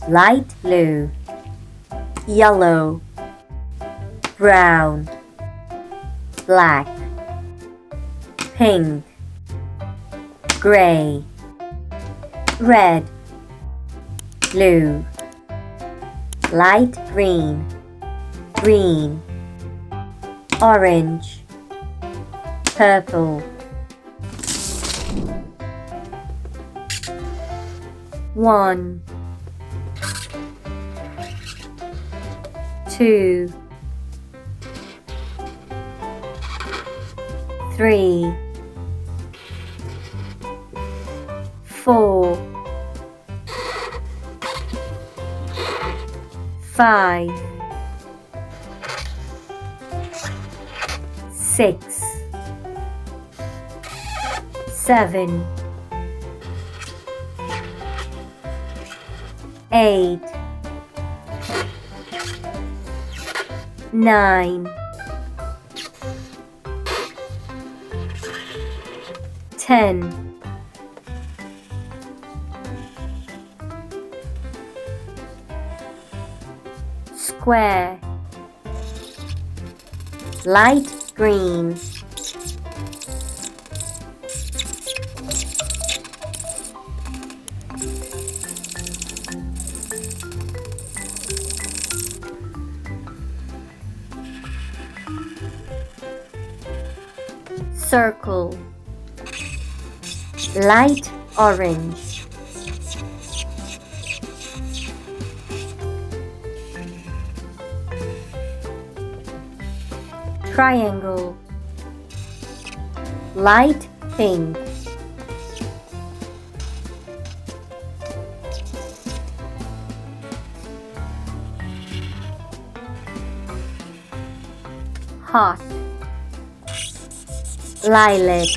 light blue, yellow, brown, black, pink, gray, red, blue, light green, green, orange, purple. 1, 2, 3, 4, 5, 6, 7, 8, 9, 10, 'square', light green, circle, light orange, triangle, light pink, heart, lilac,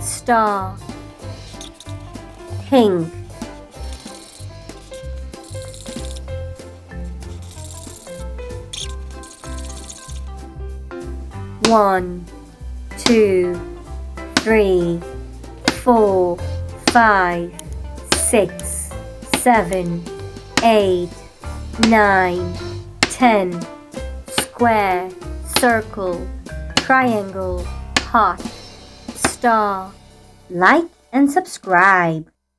star, pink, one, 2, 3, 4, 5, 6, 7, 8, 9, 10, square, circle, triangle, heart, star. Like and subscribe.